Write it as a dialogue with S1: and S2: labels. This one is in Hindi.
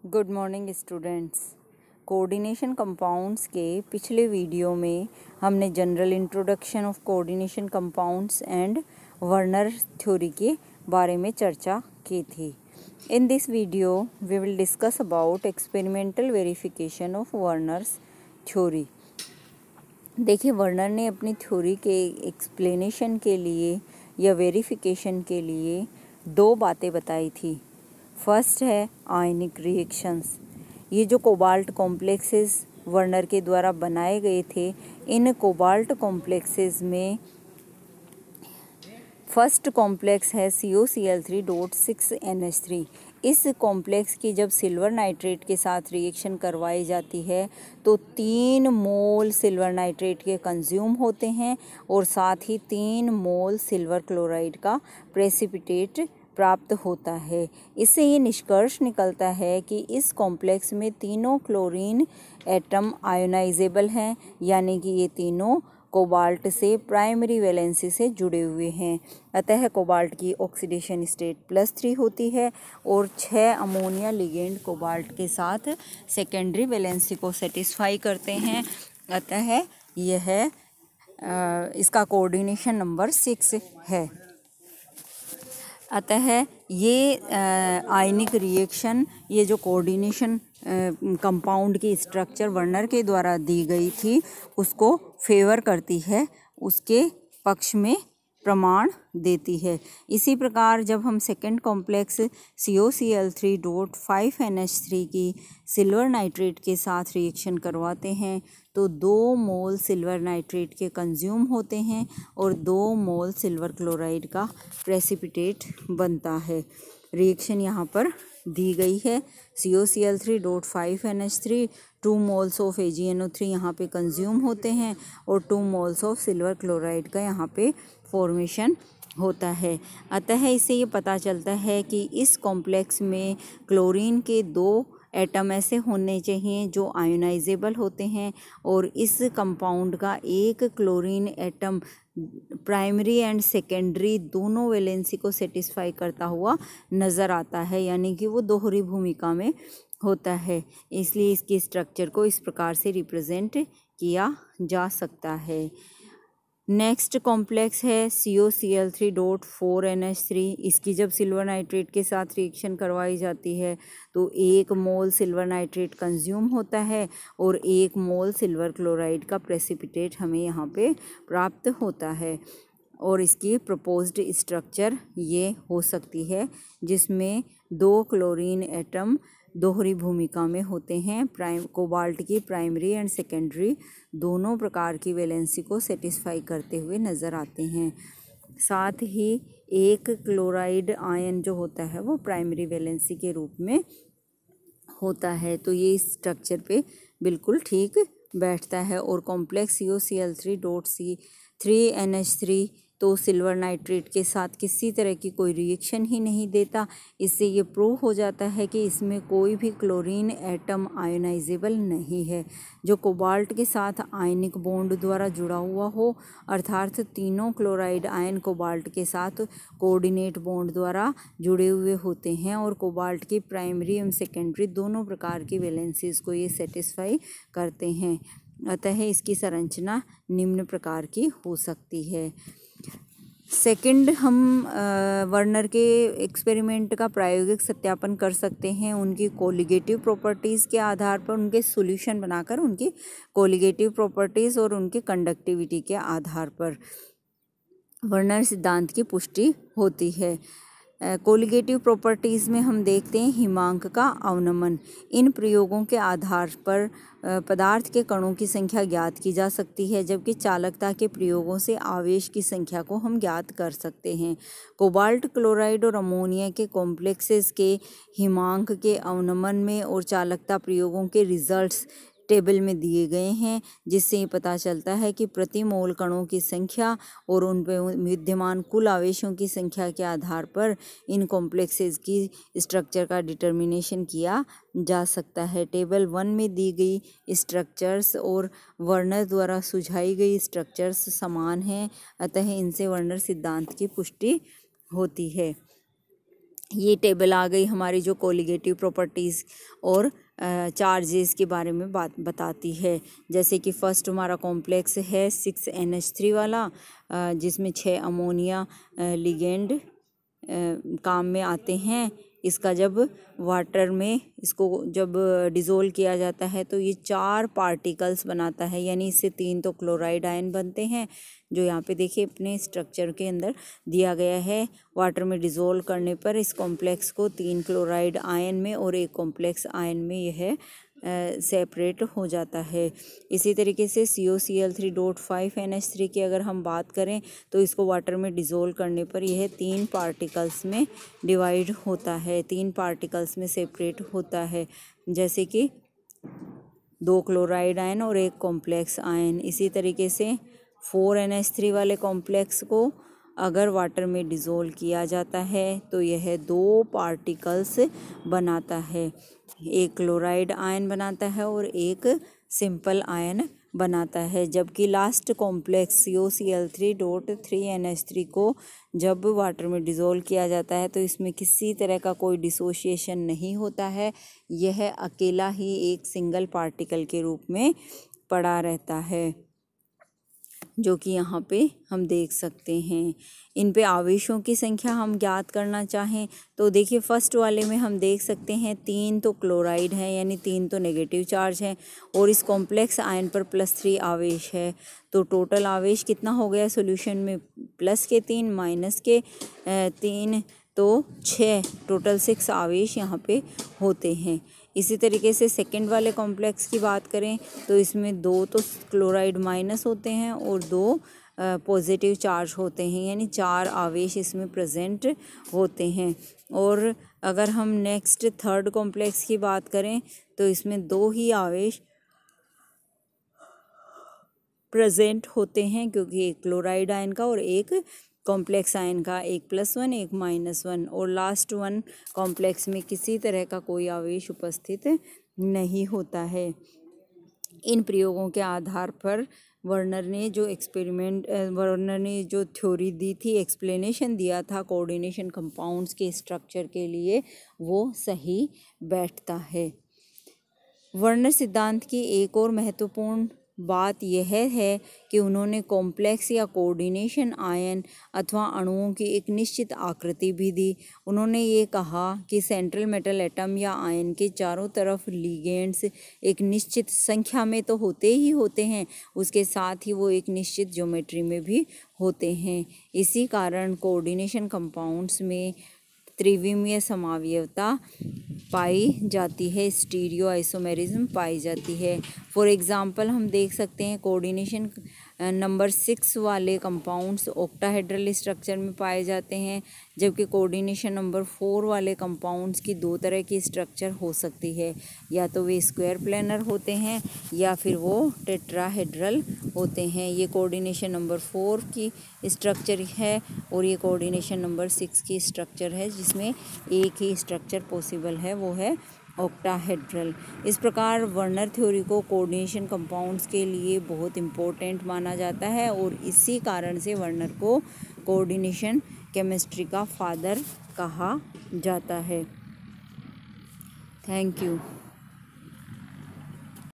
S1: Good morning students. Coordination compounds के पिछले वीडियो में हमने general introduction of coordination compounds and Werner theory के बारे में चर्चा की थी। In this video we will discuss about experimental verification of Werner's theory. देखिए, वर्नर ने अपनी थ्योरी के एक्सप्लेनेशन के लिए या वेरिफिकेशन के लिए दो बातें बताई थी। फर्स्ट है आयनिक रिएक्शंस। ये जो कोबाल्ट कॉम्प्लेक्सेस वर्नर के द्वारा बनाए गए थे, इन कोबाल्ट कॉम्प्लेक्सेस में फर्स्ट कॉम्प्लेक्स है COCl3.6NH3। इस कॉम्प्लेक्स की जब सिल्वर नाइट्रेट के साथ रिएक्शन करवाई जाती है तो 3 मोल सिल्वर नाइट्रेट के कंज्यूम होते हैं और साथ ही 3 मोल सिल्वर क्लोराइड का प्रेसिपिटेट प्राप्त होता है। इससे ये निष्कर्ष निकलता है कि इस कॉम्प्लेक्स में तीनों क्लोरीन एटम आयोनाइजेबल हैं, यानी कि ये तीनों कोबाल्ट से प्राइमरी वैलेंसी से जुड़े हुए हैं। अतः कोबाल्ट की ऑक्सीडेशन स्टेट +3 होती है और 6 अमोनिया लिगेंड कोबाल्ट के साथ सेकेंडरी वैलेंसी को सेटिस्फाई करते हैं। अतः यह इसका कोऑर्डिनेशन नंबर 6 है। अतः ये आयनिक रिएक्शन, ये जो कोऑर्डिनेशन कंपाउंड की स्ट्रक्चर वर्नर के द्वारा दी गई थी उसको फेवर करती है, उसके पक्ष में प्रमाण देती है। इसी प्रकार जब हम सेकेंड कॉम्प्लेक्स COCl3.5NH3 की सिल्वर नाइट्रेट के साथ रिएक्शन करवाते हैं तो 2 मोल सिल्वर नाइट्रेट के कंज्यूम होते हैं और 2 मोल सिल्वर क्लोराइड का प्रेसिपिटेट बनता है। रिएक्शन यहाँ पर दी गई है। COCl3.5NH3 2 मोल्स ऑफ AgNO3 यहाँ पे कंज्यूम होते हैं और 2 मोल्स ऑफ सिल्वर क्लोराइड का यहाँ पे फॉर्मेशन होता है। अतः इससे ये पता चलता है कि इस कॉम्प्लेक्स में क्लोरीन के 2 एटम ऐसे होने चाहिए जो आयोनाइजेबल होते हैं और इस कंपाउंड का एक chlorine atom primary and secondary दोनों वैलेंसी को सेटिस्फाई करता हुआ नज़र आता है, यानी कि वो दोहरी भूमिका में होता है। इसलिए इसकी स्ट्रक्चर को इस प्रकार से रिप्रेजेंट किया जा सकता है। नेक्स्ट कॉम्प्लेक्स है COCl3.4NH3। इसकी जब सिल्वर नाइट्रेट के साथ रिएक्शन करवाई जाती है तो 1 मोल सिल्वर नाइट्रेट कंज्यूम होता है और 1 मोल सिल्वर क्लोराइड का प्रेसिपिटेट हमें यहाँ पे प्राप्त होता है। और इसकी प्रपोज्ड स्ट्रक्चर ये हो सकती है जिसमें 2 क्लोरीन एटम दोहरी भूमिका में होते हैं। कोबाल्ट की प्राइमरी एंड सेकेंडरी दोनों प्रकार की वैलेंसी को सेटिस्फाई करते हुए नज़र आते हैं। साथ ही एक क्लोराइड आयन जो होता है वो प्राइमरी वैलेंसी के रूप में होता है। तो ये स्ट्रक्चर पे बिल्कुल ठीक बैठता है। और कॉम्प्लेक्स COCl3.3NH3 तो सिल्वर नाइट्रेट के साथ किसी तरह की कोई रिएक्शन ही नहीं देता। इससे ये प्रूव हो जाता है कि इसमें कोई भी क्लोरीन एटम आयोनाइजेबल नहीं है जो कोबाल्ट के साथ आयनिक बॉन्ड द्वारा जुड़ा हुआ हो, अर्थात तीनों क्लोराइड आयन कोबाल्ट के साथ कोऑर्डिनेट बॉन्ड द्वारा जुड़े हुए होते हैं और कोबाल्ट की प्राइमरी एवं सेकेंडरी दोनों प्रकार की वैलेंसीज को ये सेटिस्फाई करते हैं। अतः इसकी संरचना निम्न प्रकार की हो सकती है। सेकंड, हम वर्नर के एक्सपेरिमेंट का प्रायोगिक सत्यापन कर सकते हैं उनकी कोलिगेटिव प्रॉपर्टीज़ के आधार पर, उनके सॉल्यूशन बनाकर उनकी कोलिगेटिव प्रॉपर्टीज़ और उनके कंडक्टिविटी के आधार पर वर्नर सिद्धांत की पुष्टि होती है। कोलिगेटिव प्रॉपर्टीज़ में हम देखते हैं हिमांक का अवनमन। इन प्रयोगों के आधार पर पदार्थ के कणों की संख्या ज्ञात की जा सकती है, जबकि चालकता के प्रयोगों से आवेश की संख्या को हम ज्ञात कर सकते हैं। कोबाल्ट क्लोराइड और अमोनिया के कॉम्प्लेक्सेस के हिमांक के अवनमन में और चालकता प्रयोगों के रिजल्ट्स टेबल में दिए गए हैं, जिससे ये पता चलता है कि प्रति मोल कणों की संख्या और उन पर विद्यमान कुल आवेशों की संख्या के आधार पर इन कॉम्प्लेक्सेस की स्ट्रक्चर का डिटर्मिनेशन किया जा सकता है। टेबल 1 में दी गई स्ट्रक्चर्स और वर्नर द्वारा सुझाई गई स्ट्रक्चर्स समान हैं, अतः इनसे वर्नर सिद्धांत की पुष्टि होती है। ये टेबल आ गई हमारी जो कोलिगेटिव प्रॉपर्टीज़ और चार्जेस के बारे में बात बताती है। जैसे कि फर्स्ट हमारा कॉम्प्लेक्स है 6NH3 वाला, जिसमें 6 अमोनिया लिगेंड काम में आते हैं। इसका जब वाटर में इसको जब डिज़ोल्व किया जाता है तो ये 4 पार्टिकल्स बनाता है, यानी इससे 3 तो क्लोराइड आयन बनते हैं, जो यहाँ पे देखिए अपने स्ट्रक्चर के अंदर दिया गया है। वाटर में डिज़ोल्व करने पर इस कॉम्प्लेक्स को 3 क्लोराइड आयन में और 1 कॉम्प्लेक्स आयन में यह सेपरेट हो जाता है। इसी तरीके से COCl3.5NH3 की अगर हम बात करें तो इसको वाटर में डिज़ोल्व करने पर यह 3 पार्टिकल्स में डिवाइड होता है, 3 पार्टिकल्स में सेपरेट होता है, जैसे कि 2 क्लोराइड आयन और 1 कॉम्प्लेक्स आयन। इसी तरीके से 4NH3 वाले कॉम्प्लेक्स को अगर वाटर में डिज़ोल्व किया जाता है तो यह 2 पार्टिकल्स बनाता है, 1 क्लोराइड आयन बनाता है और 1 सिंपल आयन बनाता है। जबकि लास्ट कॉम्प्लेक्स COCl3.3NH3 को जब वाटर में डिज़ोल्व किया जाता है तो इसमें किसी तरह का कोई डिसोसिएशन नहीं होता है, यह अकेला ही एक सिंगल पार्टिकल के रूप में पड़ा रहता है, जो कि यहाँ पे हम देख सकते हैं। इन पे आवेशों की संख्या हम ज्ञात करना चाहें तो देखिए फर्स्ट वाले में हम देख सकते हैं 3 तो क्लोराइड है, यानी 3 तो नेगेटिव चार्ज है, और इस कॉम्प्लेक्स आयन पर +3 आवेश है। तो टोटल आवेश कितना हो गया सॉल्यूशन में, प्लस के 3 माइनस के 3 तो 6, टोटल 6 आवेश यहाँ पे होते हैं। इसी तरीके से सेकंड वाले कॉम्प्लेक्स की बात करें तो इसमें 2 तो क्लोराइड माइनस होते हैं और 2 पॉजिटिव चार्ज होते हैं, यानी 4 आवेश इसमें प्रेजेंट होते हैं। और अगर हम नेक्स्ट थर्ड कॉम्प्लेक्स की बात करें तो इसमें 2 ही आवेश प्रेजेंट होते हैं, क्योंकि एक क्लोराइड आयन का और एक कॉम्प्लेक्स आयन का, एक +1 एक -1, और लास्ट वन कॉम्प्लेक्स में किसी तरह का कोई आवेश उपस्थित नहीं होता है। इन प्रयोगों के आधार पर वर्नर ने जो थ्योरी दी थी, एक्सप्लेनेशन दिया था कोऑर्डिनेशन कंपाउंड्स के स्ट्रक्चर के लिए, वो सही बैठता है। वर्नर सिद्धांत की एक और महत्वपूर्ण बात यह है कि उन्होंने कॉम्प्लेक्स या कोऑर्डिनेशन आयन अथवा अणुओं की एक निश्चित आकृति भी दी। उन्होंने ये कहा कि सेंट्रल मेटल एटम या आयन के चारों तरफ लिगेंड्स एक निश्चित संख्या में तो होते ही होते हैं, उसके साथ ही वो एक निश्चित ज्योमेट्री में भी होते हैं। इसी कारण कोऑर्डिनेशन कंपाउंड्स में त्रिविमीय समावयवता पाई जाती है, स्टीरियो आइसोमेरिज्म पाई जाती है। फॉर एग्जांपल हम देख सकते हैं कोऑर्डिनेशन नंबर 6 वाले कंपाउंड्स ऑक्टाहेड्रल स्ट्रक्चर में पाए जाते हैं, जबकि कोऑर्डिनेशन नंबर 4 वाले कंपाउंड्स की 2 तरह की स्ट्रक्चर हो सकती है, या तो वे स्क्वायर प्लेनर होते हैं या फिर वो टेट्राहेड्रल होते हैं। ये कोऑर्डिनेशन नंबर 4 की स्ट्रक्चर है और ये कोऑर्डिनेशन नंबर 6 की स्ट्रक्चर है, जिसमें एक ही स्ट्रक्चर पॉसिबल है, वो है ऑक्टाहेड्रल। इस प्रकार वर्नर थ्योरी को कोऑर्डिनेशन कंपाउंड्स के लिए बहुत इम्पोर्टेंट माना जाता है और इसी कारण से वर्नर को कोऑर्डिनेशन केमिस्ट्री का फादर कहा जाता है। Thank you.